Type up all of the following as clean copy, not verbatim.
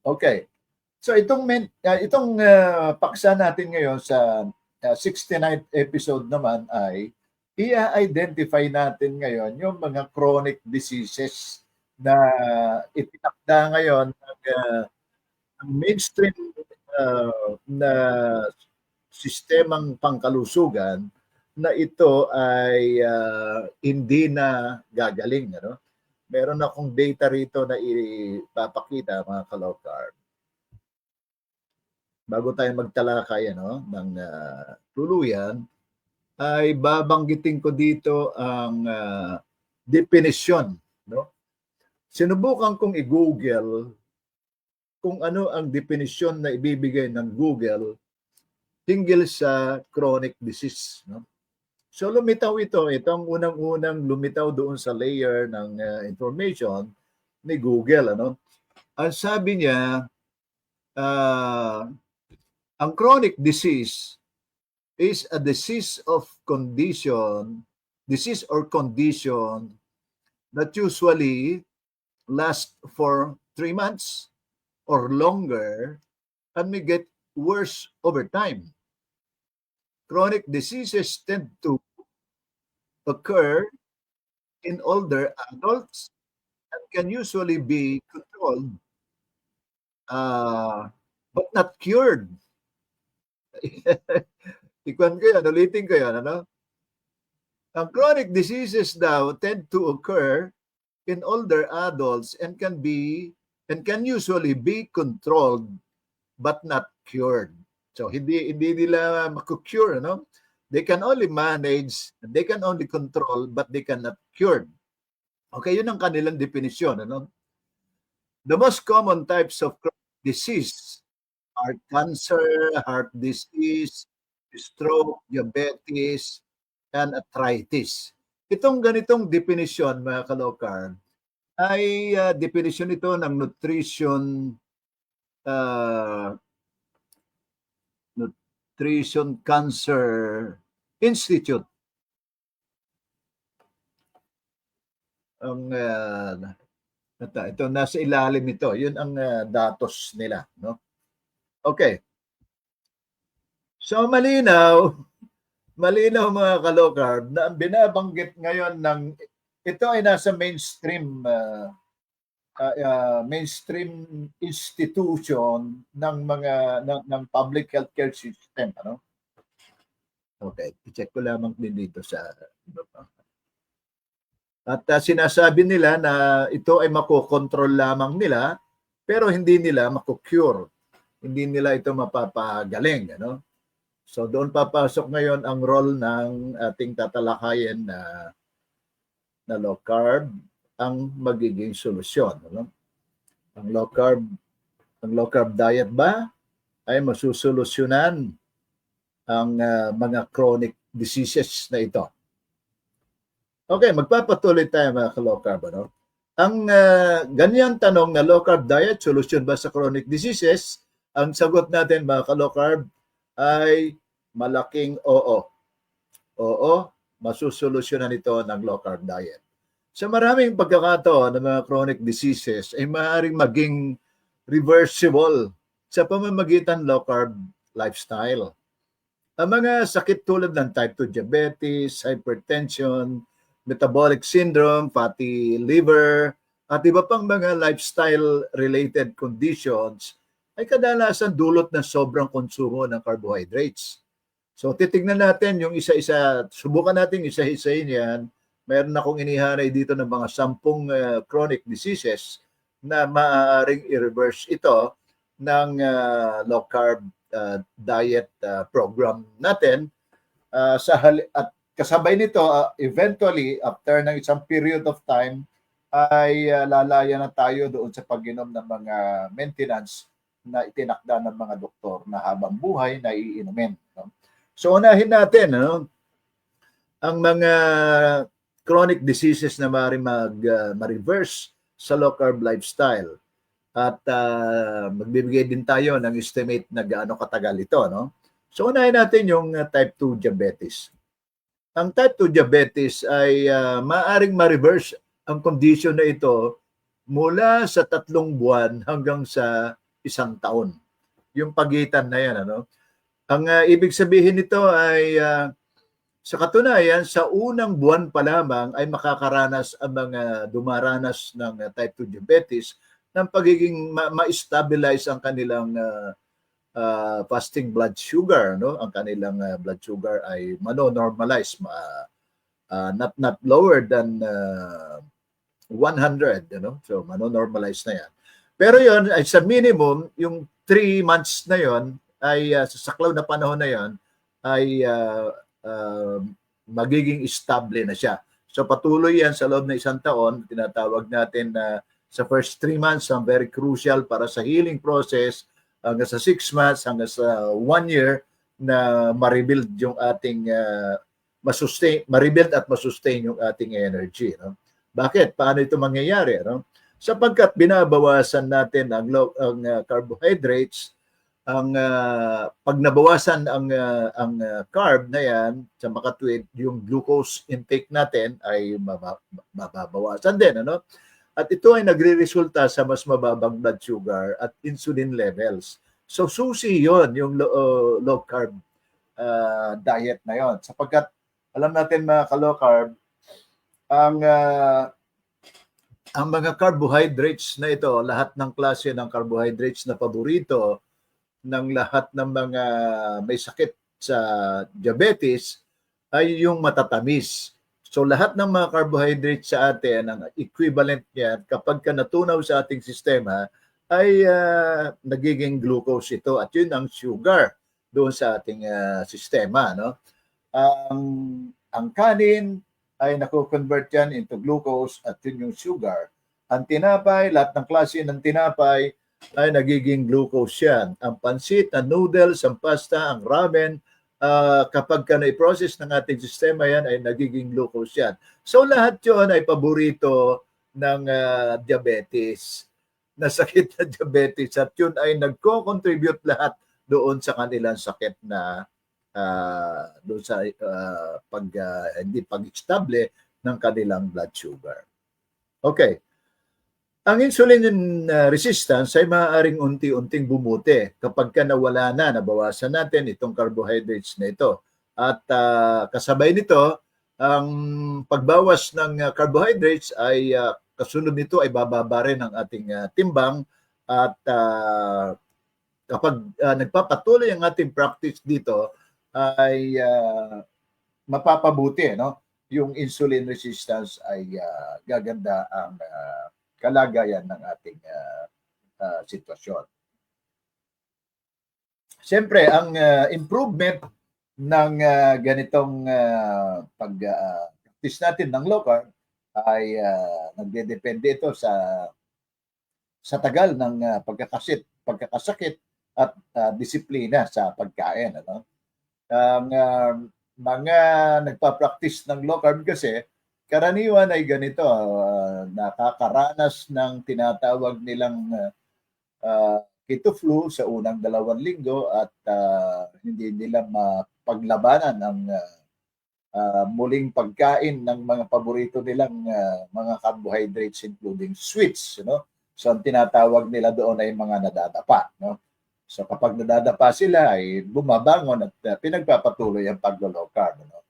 Okay. So itong paksa natin ngayon sa 69th episode naman ay i-identify natin ngayon yung mga chronic diseases na itinakda ngayon ng mainstream na sistemang pangkalusugan na ito ay hindi na gagaling. Ano? Meron akong data rito na ipapakita, mga kalokar. Bago tayo magtalakay ng tuluyan, ay babanggitin ko dito ang definition. No? Sinubukan kong i-Google kung ano ang definition na ibibigay ng Google hinggil sa chronic disease. No? So lumitaw ito ang unang-unang lumitaw doon sa layer ng information ni Google. Ano? Ang sabi niya, ang chronic disease is a disease or condition that usually lasts for 3 months or longer and may get worse over time. Chronic diseases tend to occur in older adults and can usually be controlled but not cured. Ikuan ko yan, ulitin ko yan. Ano? Ang chronic diseases daw tend to occur in older adults and can usually be controlled but not cured. So hindi nila maku-cure, no? They can only manage, they can only control, but they cannot cure. Okay, yun ang kanilang definisyon, ano? The most common types of chronic disease are cancer, heart disease, stroke, diabetes, and arthritis. Itong ganitong definisyon, mga kalokar, ay definisyon ito ng Nutrition Cancer Institute. Ang ito nasa ilalim nito, yun ang datos nila, no? Okay. So malinaw mga kalokar na ang binabanggit ngayon ito ay nasa mainstream institution ng public healthcare system, ano? Okay, i-check ko lamang din dito sa at sinasabi nila na ito ay makokontrol lamang nila pero hindi nila mako-cure. Hindi nila ito mapapagaling, ano? So doon papasok ngayon ang role ng ating tatalakayin na low carb ang magiging solusyon, ano? Ang low carb diet ba ay masusolusyonan ang mga chronic diseases na ito? Okay, magpapatuloy tayo, mga low carb, ano? Ang ganyang tanong na low carb diet, solusyon ba sa chronic diseases? Ang sagot natin, mga low carb, ay malaking oo. Oo, masusolusyonan ito ng low carb diet. Sa maraming pagkakataon ng mga chronic diseases ay maaaring maging reversible sa pamamagitan low carb lifestyle. Ang mga sakit tulad ng type 2 diabetes, hypertension, metabolic syndrome, fatty liver, at iba pang mga lifestyle-related conditions ay kadalasan dulot ng sobrang konsumo ng carbohydrates. So titignan natin yung isa-isa, subukan natin isa-isahin yan. Meron akong inihanay dito ng mga 10 chronic diseases na maaaring i-reverse ito ng low carb diet program natin. At kasabay nito, eventually, after ng isang period of time, ay lalaya na tayo doon sa pag-inom ng mga maintenance na itinakda ng mga doktor na habang buhay na iinumin. No? So unahin natin ang mga chronic diseases na maaaring ma-reverse sa low carb lifestyle. At magbibigay din tayo ng estimate na gaano katagal ito. No? So unahin natin yung type 2 diabetes. Ang type 2 diabetes ay maaaring ma-reverse ang condition na ito mula sa 3 buwan hanggang sa 1 taon. Yung pagitan na yan, ano? Ang ibig sabihin nito ay sa katunayan, sa unang buwan pa lamang ay makakaranas ang mga dumaranas ng type 2 diabetes ng pagiging ma-stabilize ang kanilang fasting blood sugar, no? Ang kanilang blood sugar ay mano-normalize, not lower than 100, you know? So mano-normalize na yan. Pero yon ay sa minimum, yung 3 months na yon ay sa saklaw na panahon na yon ay magiging stable na siya. So patuloy yan sa loob ng 1 taon. Tinatawag natin na sa first 3 months ang very crucial para sa healing process, hanggang sa 6 months, hanggang sa 1 year na ma-rebuild yung ating ma-rebuild at ma-sustain yung ating energy. No? Bakit? Paano ito mangyayari? No? Sapagkat binabawasan natin ang carbohydrates, pag nabawasan ang carb na yan sa makatuwid, yung glucose intake natin ay mababawasan din, ano? At ito ay nagre-resulta sa mas mababang blood sugar at insulin levels. So susi 'yon, yung low carb diet na 'yon, sapagkat alam natin mga ka-low carb, ang mga carbohydrates na ito, lahat ng klase ng carbohydrates na paborito ng lahat ng mga may sakit sa diabetes ay yung matatamis. So lahat ng mga carbohydrates sa atin, ang equivalent niya kapag natunaw sa ating sistema ay nagiging glucose ito, at yun ang sugar doon sa ating sistema. No? Ang kanin ay nako-convert yan into glucose, at yun yung sugar. Ang tinapay, lahat ng klase ng tinapay ay nagiging glucose yan. Ang pansit, ang noodles, ang pasta, ang ramen, kapag na-process ng ating sistema yan ay nagiging glucose yan. So lahat yun ay paborito ng diabetes, na sakit na diabetes, at yun ay nagko-contribute lahat doon sa kanilang sakit na doon sa hindi pag-estable ng kanilang blood sugar. Okay. Ang insulin resistance ay maaaring unti-unting bumuti kapag nawala na, nabawasan natin itong carbohydrates na ito. At kasabay nito, ang pagbawas ng carbohydrates ay kasunod nito ay bababa rin ang ating timbang, at kapag nagpapatuloy ang ating practice dito ay mapapabuti, no? Yung insulin resistance ay gaganda ang kalagayan ng ating sitwasyon. Siyempre, ang improvement ng ganitong pag-practice natin ng low carb ay nagdedepende ito sa tagal ng pagkakasakit at disiplina sa pagkain. Ano? Ang mga nagpa-practice ng low carb kasi, karaniwan ay ganito, nakakaranas ng tinatawag nilang keto flu sa unang 2 linggo, at hindi nila mapaglabanan ang muling pagkain ng mga paborito nilang mga carbohydrates, including sweets. You know? So ang tinatawag nila doon ay mga nadadapa. No? So kapag nadadapa sila ay bumabangon at pinagpapatuloy ang pag-low carb. No?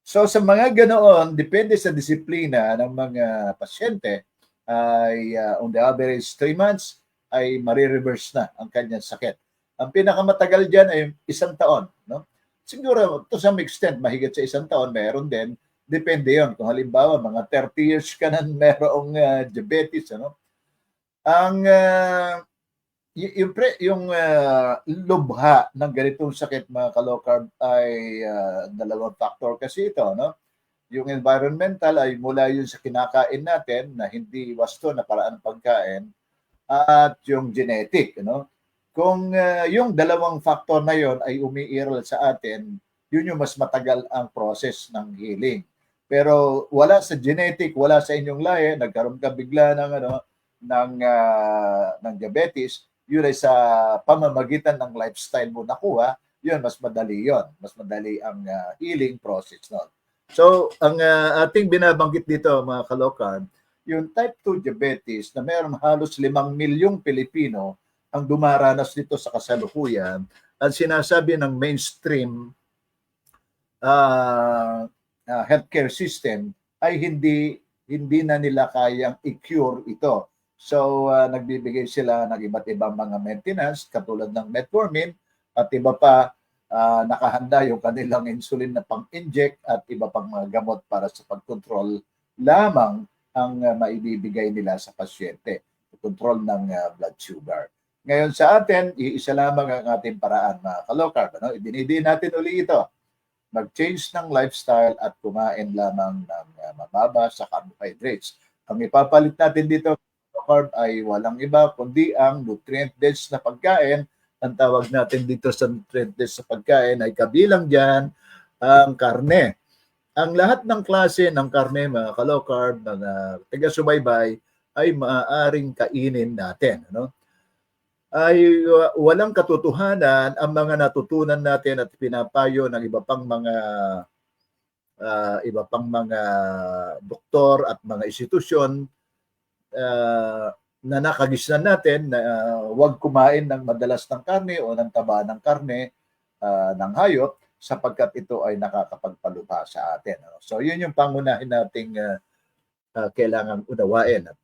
So sa mga ganoon, depende sa disiplina ng mga pasyente, ay on the average 3 months ay marireverse na ang kanyang sakit. Ang pinakamatagal dyan ay 1 taon. No? Siguro to some extent, mahigit sa 1 taon, meron din. Depende yon. Kung halimbawa, mga 30 years ka na merong diabetes, ano? Ang yung lubha ng ganitong sakit, mga ka-low carb, ay 2 factor kasi ito, no? Yung environmental ay mula yun sa kinakain natin na hindi wasto na paraan ng pagkain, at yung genetic, no? Kung yung 2 factor na yon ay umiiral sa atin, yun yung mas matagal ang process ng healing. Pero wala sa genetic, wala sa inyong lahi, nagkaroon ka bigla ng diabetes, yun ay sa pamamagitan ng lifestyle mo nakuha, yun mas madali yon. Mas madali ang healing process nun. So, ang ating binabanggit dito, mga ka-low carb, yung type 2 diabetes na mayroong halos 5 milyong Pilipino ang dumaranas nito sa kasalukuyan, ang sinasabi ng mainstream healthcare system ay hindi na nila kayang i-cure ito. So nagbibigay sila ng iba't ibang mga maintenance katulad ng metformin at iba pa, nakahanda yung kanilang insulin na pang-inject at iba pang mga gamot para sa pag-control lamang ang maibibigay nila sa pasyente, control ng blood sugar. Ngayon sa atin, iisa lamang ang ating paraan, mga ka-low-carb. Ano? Idinidiin natin uli ito. Mag-change ng lifestyle at kumain lamang ng mababa sa carbohydrates. Ang ipapalit natin dito, carb, ay walang iba kundi ang nutrient-dense na pagkain. Ang tawag natin dito sa nutrient-dense na pagkain ay kabilang dyan ang karne. Ang lahat ng klase ng karne, mga ka-low carb, mga taga-subaybay, ay maaaring kainin natin. Ano? Ay walang katotohanan ang mga natutunan natin at pinapayo ng iba pang mga doktor at mga institusyon na nakagisnan natin na huwag kumain ng madalas ng karne o ng taba ng karne ng hayop sapagkat ito ay nakakapagpalupa sa atin. So yun yung pangunahin nating kailangang unawain at